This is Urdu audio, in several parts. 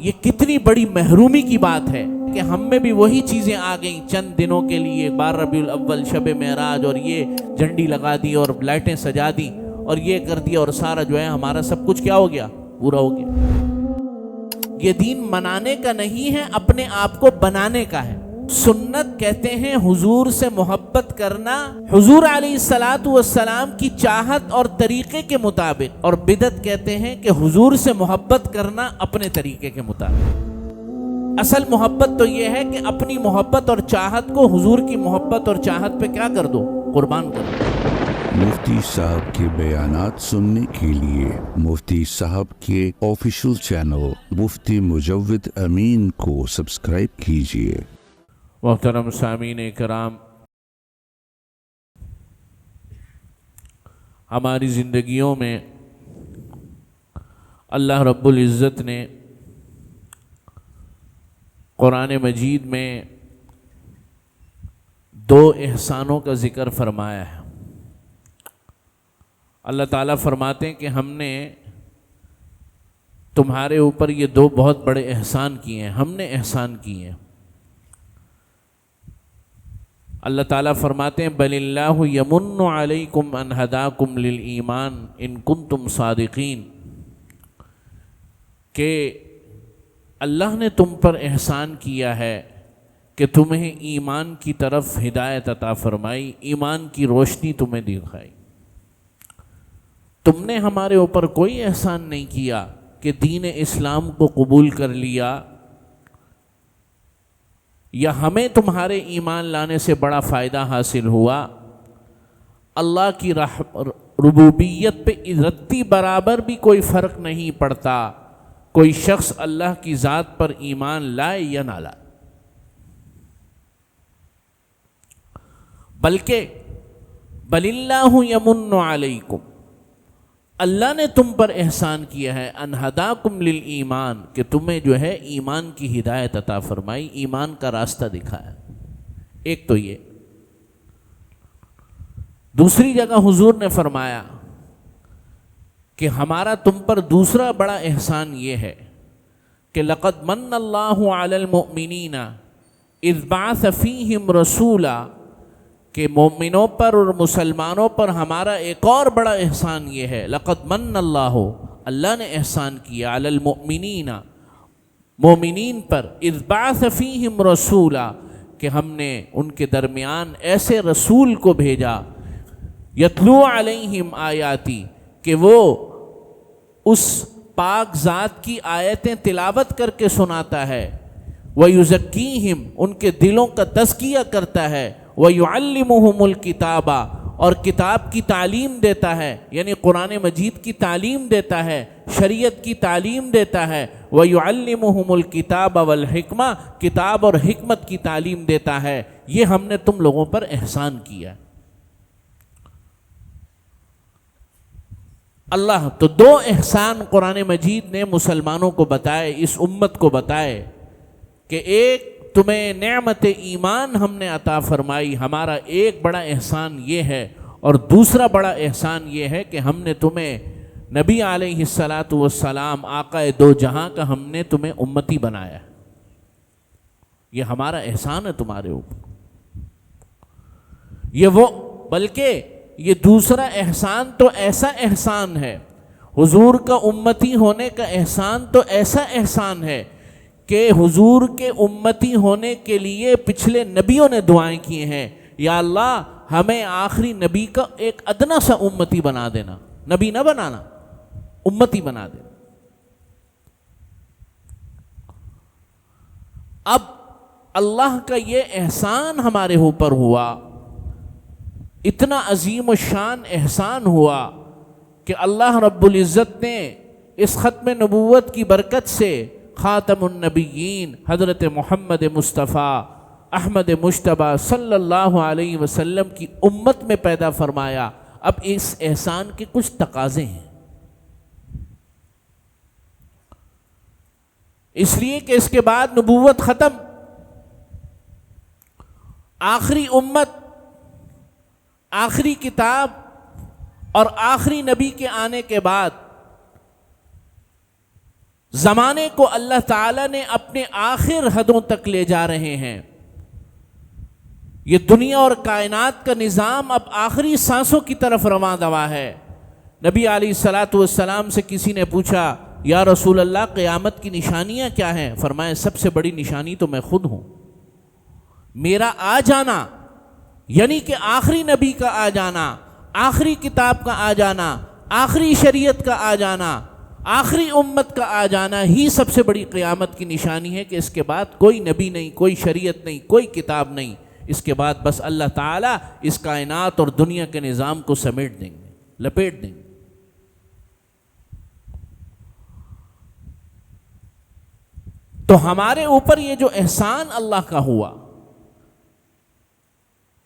یہ کتنی بڑی محرومی کی بات ہے کہ ہم میں بھی وہی چیزیں آ گئیں چند دنوں کے لیے، 12 ربیع الاول، شب معراج، اور یہ جھنڈی لگا دی اور لائٹیں سجا دی اور یہ کر دیا، اور سارا جو ہے ہمارا سب کچھ کیا ہو گیا، پورا ہو گیا۔ یہ دین منانے کا نہیں ہے، اپنے آپ کو بنانے کا ہے۔ سنت کہتے ہیں حضور سے محبت کرنا حضور علیہ الصلاۃ والسلام کی چاہت اور طریقے کے مطابق، اور بدعت کہتے ہیں کہ حضور سے محبت کرنا اپنے طریقے کے مطابق۔ اصل محبت تو یہ ہے کہ اپنی محبت اور چاہت کو حضور کی محبت اور چاہت پہ کیا کر دو، قربان کر دو۔ مفتی صاحب کے بیانات سننے کے لیے مفتی صاحب کے آفیشیل چینل مفتی مجود امین کو سبسکرائب کیجیے۔ محترم سامعین کرام، ہماری زندگیوں میں اللہ رب العزت نے قرآن مجید میں 2 احسانوں کا ذکر فرمایا ہے۔ اللہ تعالیٰ فرماتے ہیں کہ ہم نے تمہارے اوپر یہ 2 بہت بڑے احسان کیے ہیں، ہم نے احسان کیے ہیں۔ اللہ تعالیٰ فرماتے ہیں بل اللہ یمن علیکم ان ہداکم للایمان ان کنتم صادقین، کہ اللہ نے تم پر احسان کیا ہے کہ تمہیں ایمان کی طرف ہدایت عطا فرمائی، ایمان کی روشنی تمہیں دکھائی۔ تم نے ہمارے اوپر کوئی احسان نہیں کیا کہ دین اسلام کو قبول کر لیا، یا ہمیں تمہارے ایمان لانے سے بڑا فائدہ حاصل ہوا۔ اللہ کی ربوبیت پہ رتی برابر بھی کوئی فرق نہیں پڑتا، کوئی شخص اللہ کی ذات پر ایمان لائے یا نہ لائے، بلکہ بل اللہ یمن علیکم، اللہ نے تم پر احسان کیا ہے، ان ہداکم للایمان، کہ تمہیں جو ہے ایمان کی ہدایت عطا فرمائی، ایمان کا راستہ دکھایا۔ ایک تو یہ۔ دوسری جگہ حضور نے فرمایا کہ ہمارا تم پر دوسرا بڑا احسان یہ ہے کہ لقد من اللہ علی المؤمنین اذ بعث فیہم رسولا، کہ مومنوں پر اور مسلمانوں پر ہمارا ایک اور بڑا احسان یہ ہے، لقد من اللہ، اللہ نے احسان کیا، علی المؤمنین، مومنین پر، اذ بعث فیہم رسولا، کہ ہم نے ان کے درمیان ایسے رسول کو بھیجا، یتلو علیہم آیاتی، کہ وہ اس پاک ذات کی آیتیں تلاوت کر کے سناتا ہے، وَيُزَكِّيهِمْ، ان کے دلوں کا تزکیہ کرتا ہے، وَيُعَلِّمُهُمُ الْكِتَابَ، اور کتاب کی تعلیم دیتا ہے، یعنی قرآن مجید کی تعلیم دیتا ہے، شریعت کی تعلیم دیتا ہے، وَيُعَلِّمُهُمُ الْكِتَابَ وَالْحِكْمَةَ، کتاب اور حکمت کی تعلیم دیتا ہے۔ یہ ہم نے تم لوگوں پر احسان کیا۔ اللہ تو 2 احسان قرآن مجید نے مسلمانوں کو بتائے، اس امت کو بتائے، کہ ایک تمہیں نعمت ایمان ہم نے عطا فرمائی، ہمارا ایک بڑا احسان یہ ہے، اور دوسرا بڑا احسان یہ ہے کہ ہم نے تمہیں نبی علیہ الصلاۃ والسلام، آقا 2 جہاں کا، ہم نے تمہیں امتی بنایا۔ یہ ہمارا احسان ہے تمہارے اوپر۔ بلکہ یہ دوسرا احسان تو ایسا احسان ہے، حضور کا امتی ہونے کا احسان تو ایسا احسان ہے کہ حضور کے امتی ہونے کے لیے پچھلے نبیوں نے دعائیں کی ہیں، یا اللہ ہمیں آخری نبی کا ایک ادنا سا امتی بنا دینا، نبی نہ بنانا، امتی بنا دینا۔ اب اللہ کا یہ احسان ہمارے اوپر ہوا، اتنا عظیم الشان احسان ہوا کہ اللہ رب العزت نے اس ختم نبوت کی برکت سے خاتم النبیین حضرت محمد مصطفیٰ احمد مجتبیٰ صلی اللہ علیہ وسلم کی امت میں پیدا فرمایا۔ اب اس احسان کے کچھ تقاضے ہیں، اس لیے کہ اس کے بعد نبوت ختم، آخری امت، آخری کتاب اور آخری نبی کے آنے کے بعد زمانے کو اللہ تعالیٰ نے اپنے آخر حدوں تک لے جا رہے ہیں. یہ دنیا اور کائنات کا نظام اب آخری سانسوں کی طرف رواں دوا ہے. نبی علیہ الصلاۃ والسلام سے کسی نے پوچھا یا رسول اللہ قیامت کی نشانیاں کیا ہیں؟ فرمایا سب سے بڑی نشانی تو میں خود ہوں. میرا آ جانا یعنی کہ آخری نبی کا آ جانا، آخری کتاب کا آ جانا، آخری شریعت کا آ جانا، آخری امت کا آ جانا ہی سب سے بڑی قیامت کی نشانی ہے کہ اس کے بعد کوئی نبی نہیں، کوئی شریعت نہیں، کوئی کتاب نہیں. اس کے بعد بس اللہ تعالیٰ اس کائنات اور دنیا کے نظام کو سمیٹ دیں گے، لپیٹ دیں گے. تو ہمارے اوپر یہ جو احسان اللہ کا ہوا،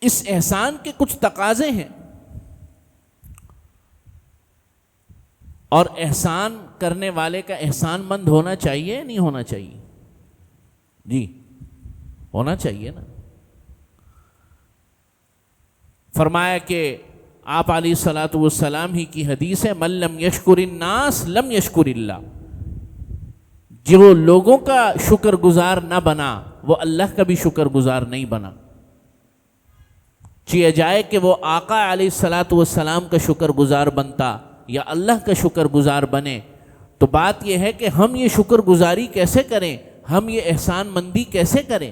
اس احسان کے کچھ تقاضے ہیں، اور احسان کرنے والے کا احسان مند ہونا چاہیے نہیں ہونا چاہیے؟ جی ہونا چاہیے نا. فرمایا کہ آپ علیہ الصلاۃ والسلام ہی کی حدیث ہے من لم یشکر الناس لم یشکر اللہ. جو لوگوں کا شکر گزار نہ بنا وہ اللہ کا بھی شکر گزار نہیں بنا. چاہے جائے کہ وہ آقا علیہ الصلاۃ والسلام کا شکر گزار بنتا یا اللہ کا شکر گزار بنے. تو بات یہ ہے کہ ہم یہ شکر گزاری کیسے کریں، ہم یہ احسان مندی کیسے کریں.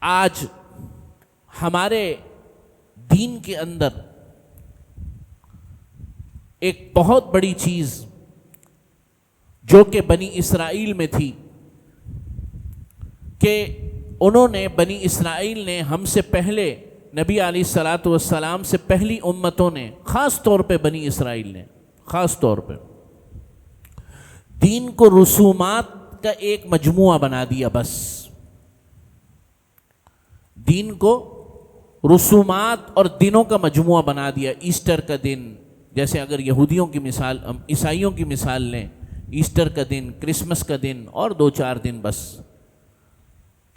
آج ہمارے دین کے اندر ایک بہت بڑی چیز جو کہ بنی اسرائیل میں تھی کہ انہوں نے بنی اسرائیل نے ہم سے پہلے نبی علیہ الصلاۃ والسلام سے پہلی امتوں نے خاص طور پہ بنی اسرائیل نے خاص طور پہ دین کو رسومات کا ایک مجموعہ بنا دیا. بس دین کو رسومات اور دنوں کا مجموعہ بنا دیا. ایسٹر کا دن، جیسے اگر یہودیوں کی مثال، عیسائیوں کی مثال لیں، ایسٹر کا دن، کرسمس کا دن اور 2-4 دن بس.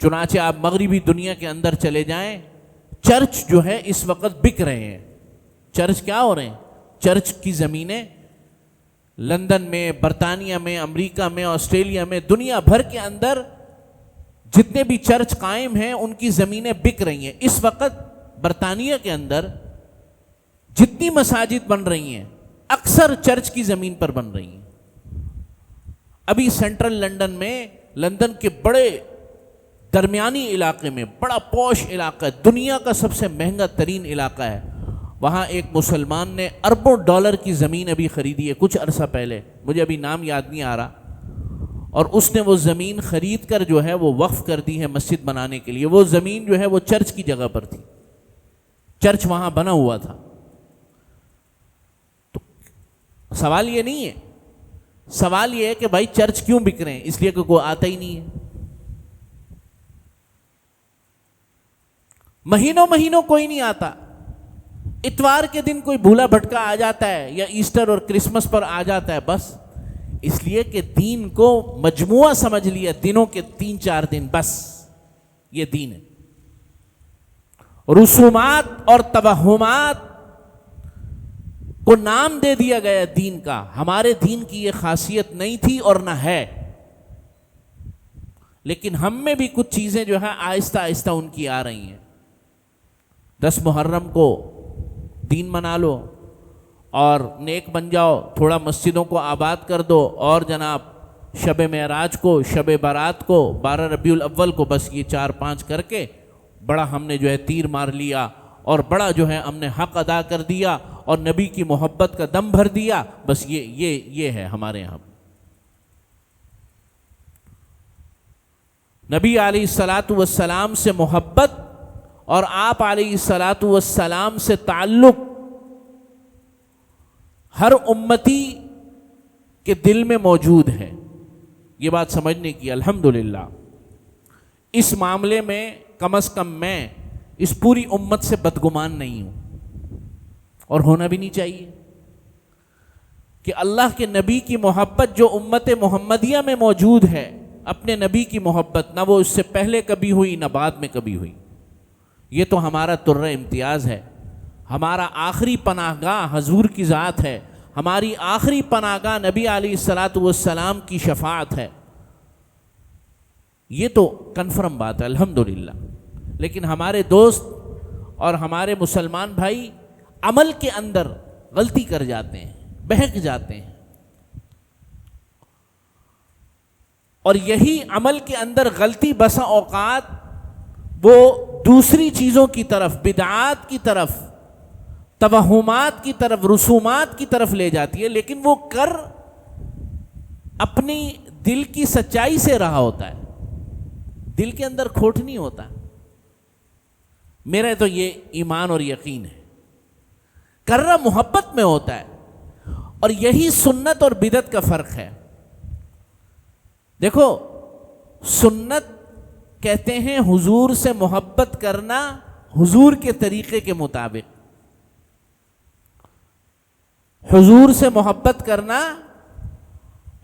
چنانچہ آپ مغربی دنیا کے اندر چلے جائیں، چرچ جو ہے اس وقت بک رہے ہیں. چرچ کیا ہو رہے ہیں؟ چرچ کی زمینیں لندن میں، برطانیہ میں، امریکہ میں، آسٹریلیا میں، دنیا بھر کے اندر جتنے بھی چرچ قائم ہیں ان کی زمینیں بک رہی ہیں. اس وقت برطانیہ کے اندر جتنی مساجد بن رہی ہیں اکثر چرچ کی زمین پر بن رہی ہیں. ابھی سینٹرل لندن میں، لندن کے بڑے درمیانی علاقے میں، بڑا پوش علاقہ ہے، دنیا کا سب سے مہنگا ترین علاقہ ہے، وہاں ایک مسلمان نے اربوں ڈالر کی زمین ابھی خریدی ہے کچھ عرصہ پہلے، مجھے ابھی نام یاد نہیں آ رہا، اور اس نے وہ زمین خرید کر جو ہے وہ وقف کر دی ہے مسجد بنانے کے لیے. وہ زمین جو ہے وہ چرچ کی جگہ پر تھی، چرچ وہاں بنا ہوا تھا. تو سوال یہ نہیں ہے، سوال یہ ہے کہ بھائی چرچ کیوں بک رہے ہیں؟ اس لیے کہ کوئی آتا ہی نہیں ہے. مہینوں مہینوں کوئی نہیں آتا، اتوار کے دن کوئی بھولا بھٹکا آ جاتا ہے یا ایسٹر اور کرسمس پر آ جاتا ہے، بس اس لیے کہ دین کو مجموعہ سمجھ لیا، دنوں کے 3-4 دن بس یہ دین ہے. رسومات اور توہمات کو نام دے دیا گیا دین کا. ہمارے دین کی یہ خاصیت نہیں تھی اور نہ ہے، لیکن ہم میں بھی کچھ چیزیں جو ہے آہستہ آہستہ ان کی آ رہی ہیں. 10 محرم کو دین منا لو اور نیک بن جاؤ، تھوڑا مسجدوں کو آباد کر دو، اور جناب شب معراج کو، شب برات کو، 12 ربیع الاول کو، بس یہ 4-5 کر کے بڑا ہم نے جو ہے تیر مار لیا اور بڑا جو ہے ہم نے حق ادا کر دیا اور نبی کی محبت کا دم بھر دیا. بس یہ ہے ہمارے یہاں. نبی علیہ الصلاۃ والسلام سے محبت اور آپ علیہ الصلاۃ والسلام سے تعلق ہر امتی کے دل میں موجود ہے. یہ بات سمجھنے کی الحمدللہ اس معاملے میں کم از کم میں اس پوری امت سے بدگمان نہیں ہوں، اور ہونا بھی نہیں چاہیے کہ اللہ کے نبی کی محبت جو امت محمدیہ میں موجود ہے، اپنے نبی کی محبت، نہ وہ اس سے پہلے کبھی ہوئی نہ بعد میں کبھی ہوئی. یہ تو ہمارا ترہ امتیاز ہے، ہمارا آخری پناہ گاہ حضور کی ذات ہے، ہماری آخری پناہگاہ نبی علیہ الصلاۃ والسلام کی شفاعت ہے. یہ تو کنفرم بات ہے الحمدللہ. لیکن ہمارے دوست اور ہمارے مسلمان بھائی عمل کے اندر غلطی کر جاتے ہیں, بہک جاتے ہیں, اور یہی عمل کے اندر غلطی بسا اوقات وہ دوسری چیزوں کی طرف, بدعات کی طرف, توہمات کی طرف, رسومات کی طرف لے جاتی ہے. لیکن وہ کر اپنی دل کی سچائی سے رہا ہوتا ہے, دل کے اندر کھوٹ نہیں ہوتا. میرا تو یہ ایمان اور یقین ہے. کر رہا محبت میں ہوتا ہے, اور یہی سنت اور بدعت کا فرق ہے. دیکھو, سنت کہتے ہیں حضور سے محبت کرنا حضور کے طریقے کے مطابق. حضور سے محبت کرنا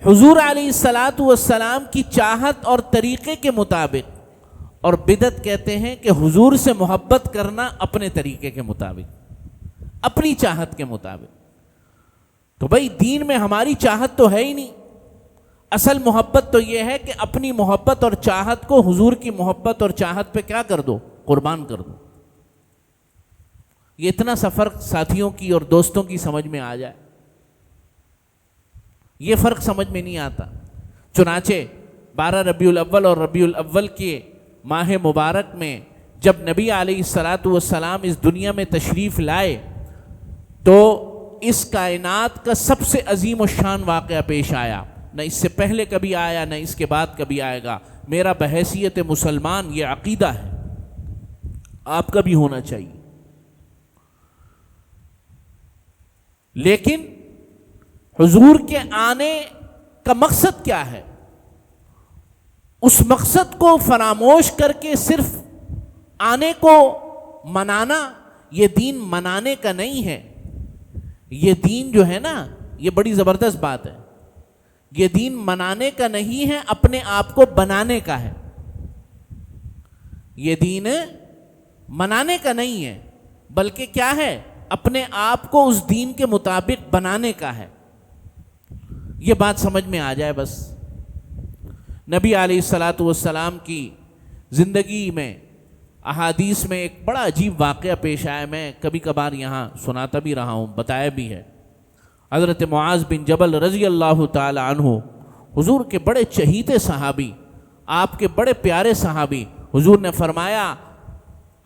حضور علیہ الصلاۃ والسلام کی چاہت اور طریقے کے مطابق. اور بدعت کہتے ہیں کہ حضور سے محبت کرنا اپنے طریقے کے مطابق, اپنی چاہت کے مطابق. تو بھائی دین میں ہماری چاہت تو ہے ہی نہیں. اصل محبت تو یہ ہے کہ اپنی محبت اور چاہت کو حضور کی محبت اور چاہت پہ کیا کر دو, قربان کر دو. یہ اتنا سا فرق ساتھیوں کی اور دوستوں کی سمجھ میں آ جائے, یہ فرق سمجھ میں نہیں آتا. چنانچہ 12 ربیع الاول اور ربیع الاول کے ماہ مبارک میں جب نبی علیہ الصلاۃ والسلام اس دنیا میں تشریف لائے تو اس کائنات کا سب سے عظیم الشان واقعہ پیش آیا. نہ اس سے پہلے کبھی آیا, نہ اس کے بعد کبھی آئے گا. میرا بحیثیت مسلمان یہ عقیدہ ہے, آپ کا بھی ہونا چاہیے. لیکن حضور کے آنے کا مقصد کیا ہے؟ اس مقصد کو فراموش کر کے صرف آنے کو منانا, یہ دین منانے کا نہیں ہے. یہ دین جو ہے نا, یہ بڑی زبردست بات ہے. یہ دین منانے کا نہیں ہے, اپنے آپ کو بنانے کا ہے. یہ دین منانے کا نہیں ہے, بلکہ کیا ہے, اپنے آپ کو اس دین کے مطابق بنانے کا ہے. یہ بات سمجھ میں آ جائے بس. نبی علیہ الصلاۃ والسلام کی زندگی میں احادیث میں ایک بڑا عجیب واقعہ پیش آیا. میں کبھی کبھار یہاں سناتا بھی رہا ہوں, بتایا بھی ہے. حضرت معاذ بن جبل رضی اللہ تعالی عنہ, حضور کے بڑے چہیتے صحابی, آپ کے بڑے پیارے صحابی, حضور نے فرمایا,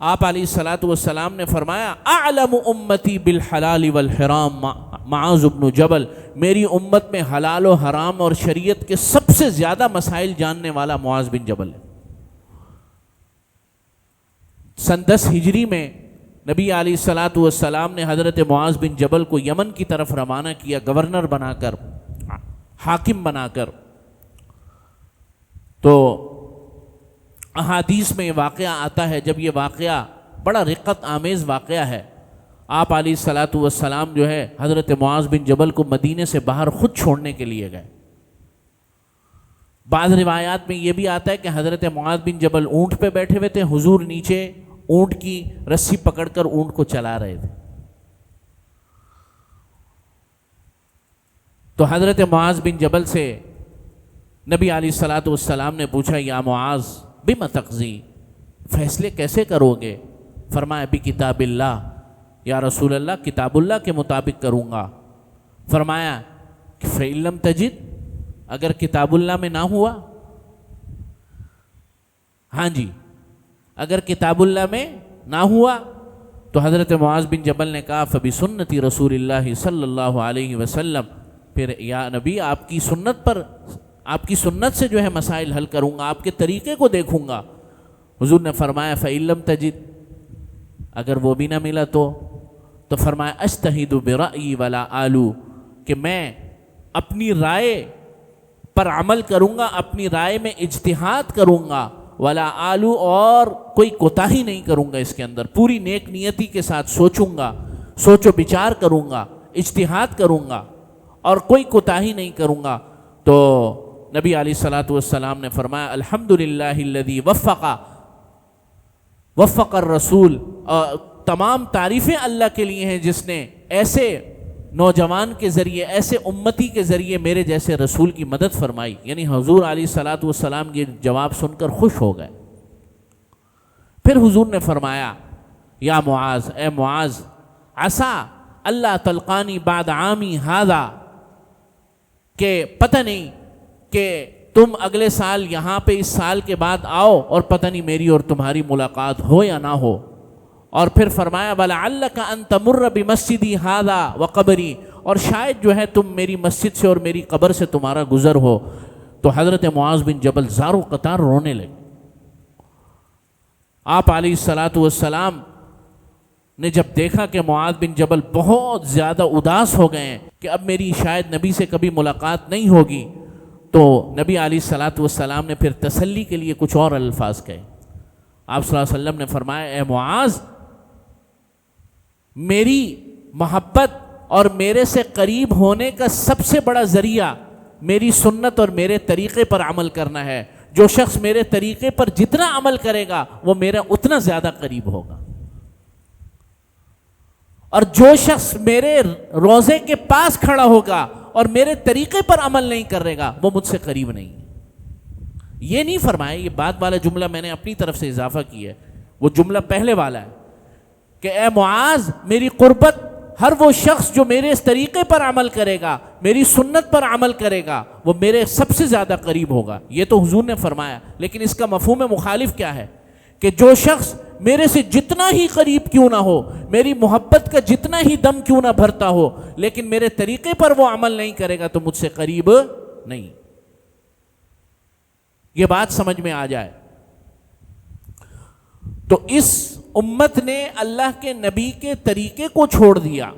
آپ علیہ الصلاۃ والسلام نے فرمایا, اعلم امتی بالحلال والحرام معاذ بن جبل, میری امت میں حلال و حرام اور شریعت کے سب سے زیادہ مسائل جاننے والا معاذ بن جبل ہے. سن 10 ہجری میں نبی علیہ الصلاۃ والسلام نے حضرت معاذ بن جبل کو یمن کی طرف روانہ کیا, گورنر بنا کر, حاکم بنا کر. تو احادیث میں یہ واقعہ آتا ہے, جب یہ واقعہ بڑا رقت آمیز واقعہ ہے. آپ علیہ الصلاۃ والسلام جو ہے حضرت معاذ بن جبل کو مدینے سے باہر خود چھوڑنے کے لیے گئے. بعض روایات میں یہ بھی آتا ہے کہ حضرت معاذ بن جبل اونٹ پہ بیٹھے ہوئے تھے, حضور نیچے اونٹ کی رسی پکڑ کر اونٹ کو چلا رہے تھے. تو حضرت معاذ بن جبل سے نبی علیہ الصلاۃ والسلام نے پوچھا, یا معاذ بما تقضی, فیصلے کیسے کرو گے؟ فرمایا, بکتاب اللہ, یا رسول اللہ کتاب اللہ کے مطابق کروں گا. فرمایا کہ فَإِن لَمْ تَجِدْ, اگر کتاب اللہ میں نہ ہوا, ہاں جی, اگر کتاب اللہ میں نہ ہوا تو حضرت معاذ بن جبل نے کہا, فَبِسُنَّتِ رسول اللہ صلی اللہ علیہ وسلم, پھر یا نبی آپ کی سنت پر, آپ کی سنت سے جو ہے مسائل حل کروں گا, آپ کے طریقے کو دیکھوں گا. حضور نے فرمایا, فَإِن لَمْ تَجِدْ, اگر وہ بھی نہ ملا تو فرمایا, اجتہد برأیی ولا آلو, کہ میں اپنی رائے پر عمل کروں گا, اپنی رائے میں اجتہاد کروں گا, ولا آلو, اور کوئی کوتاہی نہیں کروں گا اس کے اندر, پوری نیک نیتی کے ساتھ سوچوں گا, سوچ و بچار کروں گا, اجتہاد کروں گا, اور کوئی کوتاہی نہیں کروں گا. تو نبی علیہ الصلاۃ والسلام نے فرمایا, الحمدللہ الذی وفق الرسول, تمام تعریفیں اللہ کے لیے ہیں جس نے ایسے نوجوان کے ذریعے، ایسے امتی کے ذریعے میرے جیسے رسول کی مدد فرمائی. یعنی حضور علیہ الصلاۃ والسلام یہ جواب سن کر خوش ہو گئے. پھر حضور نے فرمایا یا معاذ، اے معاذ، عسا اللہ تلقانی بعد عامی ھذا، کہ پتہ نہیں کہ تم اگلے سال یہاں پہ اس سال کے بعد آؤ اور پتہ نہیں میری اور تمہاری ملاقات ہو یا نہ ہو. اور پھر فرمایا وَلَعَلَّكَ أَن تَمُرَّ بِمَسْجِدِي هَذَا وَقَبْرِي، اور شاید جو ہے تم میری مسجد سے اور میری قبر سے تمہارا گزر ہو. تو حضرت معاذ بن جبل زار و قطار رونے لگے. آپ علیہ الصلاۃ والسلام نے جب دیکھا کہ معاذ بن جبل بہت زیادہ اداس ہو گئے ہیں کہ اب میری شاید نبی سے کبھی ملاقات نہیں ہوگی، تو نبی علیہ الصلاۃ والسلام نے پھر تسلی کے لیے کچھ اور الفاظ کہے. آپ صلی اللہ علیہ وسلم نے فرمایا اے معاذ، میری محبت اور میرے سے قریب ہونے کا سب سے بڑا ذریعہ میری سنت اور میرے طریقے پر عمل کرنا ہے. جو شخص میرے طریقے پر جتنا عمل کرے گا وہ میرا اتنا زیادہ قریب ہوگا، اور جو شخص میرے روزے کے پاس کھڑا ہوگا اور میرے طریقے پر عمل نہیں کرے گا وہ مجھ سے قریب نہیں. یہ نہیں فرمایا، یہ بعد والا جملہ میں نے اپنی طرف سے اضافہ کیا ہے، وہ جملہ پہلے والا ہے کہ اے معاذ، میری قربت ہر وہ شخص جو میرے اس طریقے پر عمل کرے گا، میری سنت پر عمل کرے گا، وہ میرے سب سے زیادہ قریب ہوگا. یہ تو حضور نے فرمایا، لیکن اس کا مفہوم مخالف کیا ہے کہ جو شخص میرے سے جتنا ہی قریب کیوں نہ ہو، میری محبت کا جتنا ہی دم کیوں نہ بھرتا ہو، لیکن میرے طریقے پر وہ عمل نہیں کرے گا تو مجھ سے قریب نہیں. یہ بات سمجھ میں آ جائے تو اس امت نے اللہ کے نبی کے طریقے کو چھوڑ دیا.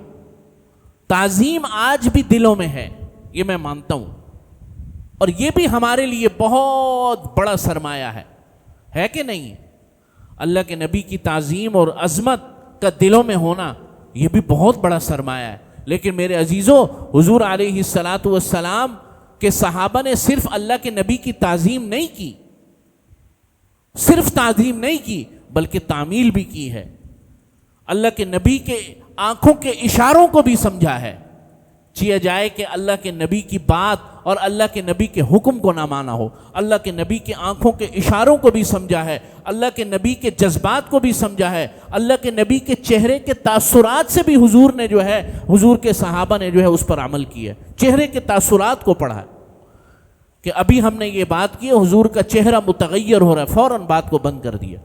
تعظیم آج بھی دلوں میں ہے، یہ میں مانتا ہوں، اور یہ بھی ہمارے لیے بہت بڑا سرمایہ ہے کہ نہیں؟ اللہ کے نبی کی تعظیم اور عظمت کا دلوں میں ہونا یہ بھی بہت بڑا سرمایہ ہے. لیکن میرے عزیزو، حضور علیہ الصلاۃ والسلام کہ صحابہ نے صرف اللہ کے نبی کی تعظیم نہیں کی، صرف تعظیم نہیں کی بلکہ تعمیل بھی کی ہے. اللہ کے نبی کے آنکھوں کے اشاروں کو بھی سمجھا ہے. چیا جائے کہ اللہ کے نبی کی بات اور اللہ کے نبی کے حکم کو نہ مانا ہو. اللہ کے نبی کے آنکھوں کے اشاروں کو بھی سمجھا ہے، اللہ کے نبی کے جذبات کو بھی سمجھا ہے، اللہ کے نبی کے چہرے کے تاثرات سے بھی حضور نے جو ہے، حضور کے صحابہ نے جو ہے اس پر عمل کیا ہے. چہرے کے تاثرات کو پڑھا ہے کہ ابھی ہم نے یہ بات کی، حضور کا چہرہ متغیر ہو رہا ہے، فوراً بات کو بند کر دیا.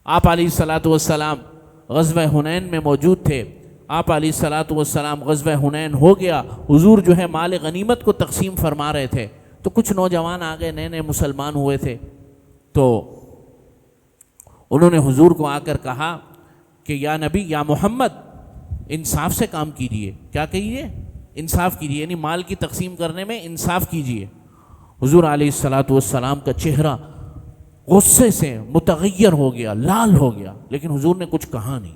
آپ علیہ الصلاۃ والسلام غزوہ حنین میں موجود تھے. آپ علیہ الصلاۃ والسلام غزوہ حنین ہو گیا، حضور جو ہے مال غنیمت کو تقسیم فرما رہے تھے، تو کچھ نوجوان آ گئے، نئے نئے مسلمان ہوئے تھے، تو انہوں نے حضور کو آ کر کہا کہ یا نبی، یا محمد، انصاف سے کام کیجیے. کیا کہیے؟ انصاف کیجیے، یعنی مال کی تقسیم کرنے میں انصاف کیجیے. حضور علیہ الصلاۃ والسلام کا چہرہ غصے سے متغیر ہو گیا، لال ہو گیا، لیکن حضور نے کچھ کہا نہیں.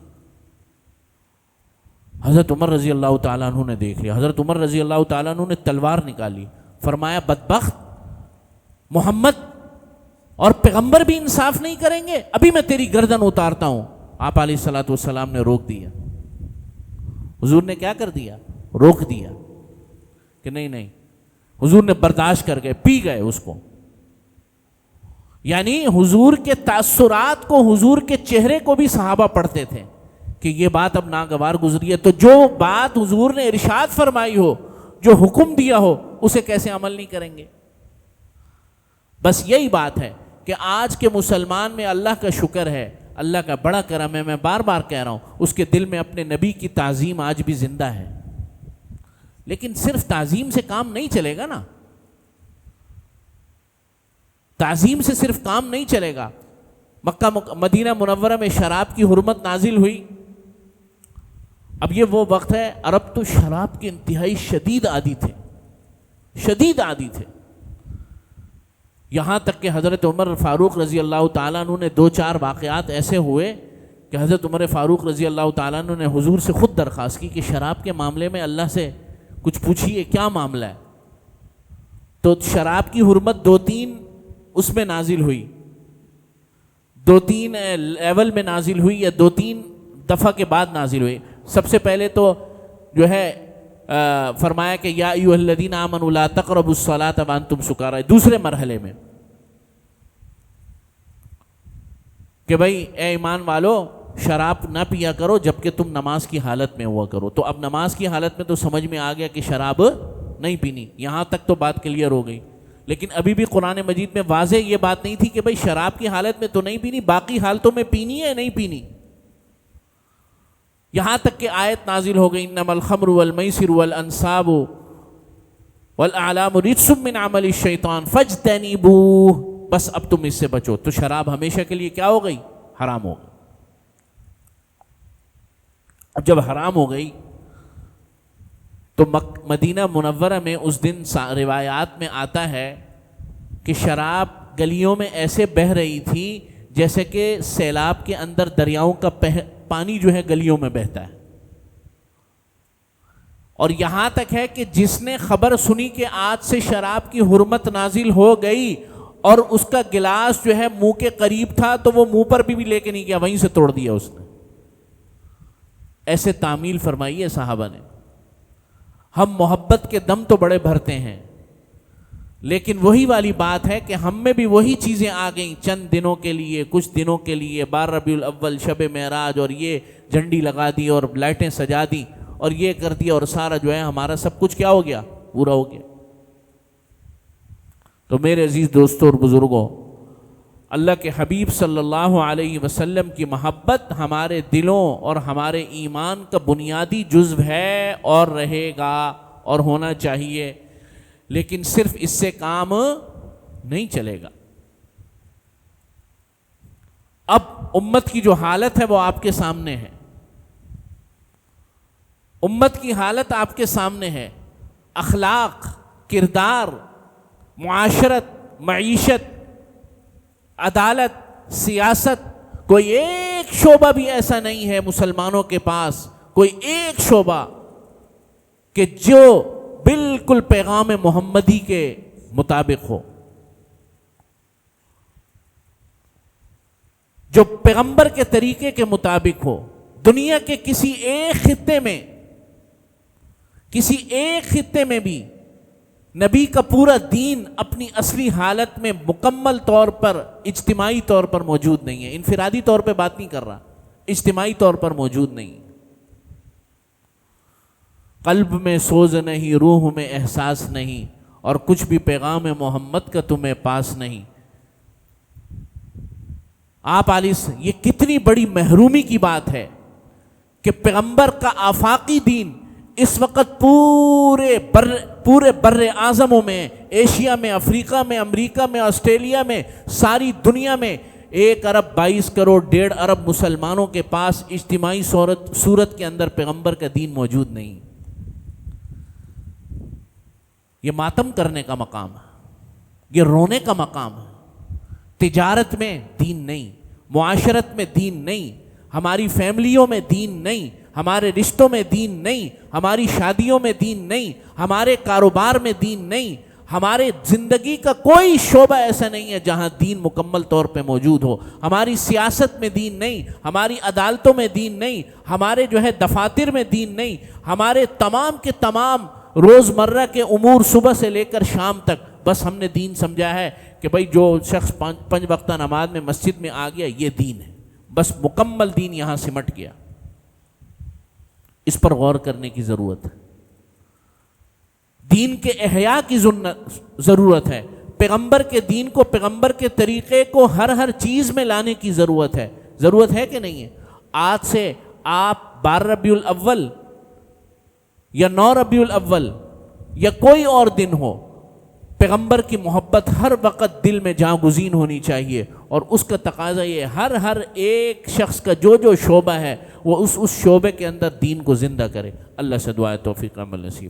حضرت عمر رضی اللہ تعالیٰ عنہ نے دیکھ لیا. حضرت عمر رضی اللہ تعالیٰ عنہ نے تلوار نکالی، فرمایا بدبخت محمد اور پیغمبر بھی انصاف نہیں کریں گے، ابھی میں تیری گردن اتارتا ہوں. آپ علیہ الصلاۃ والسلام نے روک دیا. حضور نے کیا کر دیا؟ روک دیا کہ نہیں. حضور نے برداشت کر گئے، پی گئے اس کو. یعنی حضور کے تاثرات کو، حضور کے چہرے کو بھی صحابہ پڑھتے تھے کہ یہ بات اب ناگوار گزری ہے، تو جو بات حضور نے ارشاد فرمائی ہو، جو حکم دیا ہو، اسے کیسے عمل نہیں کریں گے؟ بس یہی بات ہے کہ آج کے مسلمان میں اللہ کا شکر ہے، اللہ کا بڑا کرم ہے. میں بار بار کہہ رہا ہوں، اس کے دل میں اپنے نبی کی تعظیم آج بھی زندہ ہے. لیکن صرف تعظیم سے کام نہیں چلے گا نا، تعظیم سے صرف کام نہیں چلے گا. مکہ مدینہ منورہ میں شراب کی حرمت نازل ہوئی. اب یہ وہ وقت ہے، عرب تو شراب کے انتہائی شدید عادی تھے. یہاں تک کہ حضرت عمر فاروق رضی اللہ تعالیٰ عنہ نے 2-4 واقعات ایسے ہوئے کہ حضرت عمر فاروق رضی اللہ تعالیٰ عنہ نے حضور سے خود درخواست کی کہ شراب کے معاملے میں اللہ سے کچھ پوچھیے، کیا معاملہ ہے؟ تو شراب کی حرمت 2-3 اس میں نازل ہوئی، 2-3 لیول میں نازل ہوئی، یا 2-3 دفعہ کے بعد نازل ہوئی. سب سے پہلے تو جو ہے فرمایا کہ یا ایھا الذین آمنوا لا تقربوا الصلاۃ وانتم سکارى، دوسرے مرحلے میں کہ بھائی اے ایمان والو شراب نہ پیا کرو جبکہ تم نماز کی حالت میں ہوا کرو. تو اب نماز کی حالت میں تو سمجھ میں آ گیا کہ شراب نہیں پینی، یہاں تک تو بات کلیئر ہو گئی. لیکن ابھی بھی قرآن مجید میں واضح یہ بات نہیں تھی کہ بھائی شراب کی حالت میں تو نہیں پینی، باقی حالتوں میں پینی ہے نہیں پینی. یہاں تک کہ آیت نازل ہو گئی انما الخمر والمیسر والانصاب والأعلام رجس من عمل الشیطان فاجتنبوہ، بس اب تم اس سے بچو. تو شراب ہمیشہ کے لیے کیا ہو گئی؟ حرام ہو گئی. اب جب حرام ہو گئی تو مدینہ منورہ میں اس دن روایات میں آتا ہے کہ شراب گلیوں میں ایسے بہہ رہی تھی جیسے کہ سیلاب کے اندر دریاؤں کا پانی جو ہے گلیوں میں بہتا ہے. اور یہاں تک ہے کہ جس نے خبر سنی کہ آج سے شراب کی حرمت نازل ہو گئی اور اس کا گلاس جو ہے منہ کے قریب تھا تو وہ منہ پر بھی لے کے نہیں گیا، وہیں سے توڑ دیا اس نے. ایسے تعمیل فرمائی ہے صحابہ نے. ہم محبت کے دم تو بڑے بھرتے ہیں، لیکن وہی والی بات ہے کہ ہم میں بھی وہی چیزیں آ گئیں چند دنوں کے لیے، کچھ دنوں کے لیے. 12 ربیع الاول، شب معراج، اور یہ جھنڈی لگا دی اور لائٹیں سجا دی اور یہ کر دیا اور سارا جو ہے ہمارا سب کچھ کیا ہو گیا؟ پورا ہو گیا. تو میرے عزیز دوستوں اور بزرگوں، اللہ کے حبیب صلی اللہ علیہ وسلم کی محبت ہمارے دلوں اور ہمارے ایمان کا بنیادی جزو ہے اور رہے گا اور ہونا چاہیے. لیکن صرف اس سے کام نہیں چلے گا. اب امت کی جو حالت ہے وہ آپ کے سامنے ہے. امت کی حالت آپ کے سامنے ہے. اخلاق، کردار، معاشرت، معیشت، عدالت، سیاست، کوئی ایک شعبہ بھی ایسا نہیں ہے مسلمانوں کے پاس، کوئی ایک شعبہ کہ جو بالکل پیغام محمدی کے مطابق ہو، جو پیغمبر کے طریقے کے مطابق ہو. دنیا کے کسی ایک خطے میں بھی نبی کا پورا دین اپنی اصلی حالت میں مکمل طور پر اجتماعی طور پر موجود نہیں ہے. انفرادی طور پہ بات نہیں کر رہا، اجتماعی طور پر موجود نہیں. قلب میں سوز نہیں، روح میں احساس نہیں، اور کچھ بھی پیغام محمد کا تمہیں پاس نہیں. آپ علیہ یہ کتنی بڑی محرومی کی بات ہے کہ پیغمبر کا آفاقی دین اس وقت پورے بر اعظموں میں، ایشیا میں، افریقہ میں، امریکہ میں، آسٹریلیا میں، ساری دنیا میں 1 ارب 22 کروڑ 1.5 ارب مسلمانوں کے پاس اجتماعی صورت کے اندر پیغمبر کا دین موجود نہیں. یہ ماتم کرنے کا مقام ہے، یہ رونے کا مقام ہے. تجارت میں دین نہیں، معاشرت میں دین نہیں، ہماری فیملیوں میں دین نہیں، ہمارے رشتوں میں دین نہیں، ہماری شادیوں میں دین نہیں، ہمارے کاروبار میں دین نہیں، ہمارے زندگی کا کوئی شعبہ ایسا نہیں ہے جہاں دین مکمل طور پہ موجود ہو. ہماری سیاست میں دین نہیں، ہماری عدالتوں میں دین نہیں، ہمارے جو ہے دفاتر میں دین نہیں، ہمارے تمام کے تمام روزمرہ کے امور صبح سے لے کر شام تک بس ہم نے دین سمجھا ہے کہ بھائی جو شخص 5 وقتہ نماز میں مسجد میں آ گیا یہ دین ہے. بس مکمل دین یہاں سمٹ گیا. اس پر غور کرنے کی ضرورت ہے. دین کے احیاء کی ضرورت ہے. پیغمبر کے دین کو، پیغمبر کے طریقے کو ہر چیز میں لانے کی ضرورت ہے. ضرورت ہے کہ نہیں ہے؟ آج سے آپ 12 ربیع الاول یا 9 ربیع الاول یا کوئی اور دن ہو، پیغمبر کی محبت ہر وقت دل میں جاں گزین ہونی چاہیے. اور اس کا تقاضا یہ ہر ایک شخص کا جو شعبہ ہے وہ اس شعبے کے اندر دین کو زندہ کرے. اللہ سے دعا ہے توفیق عمل نصیب.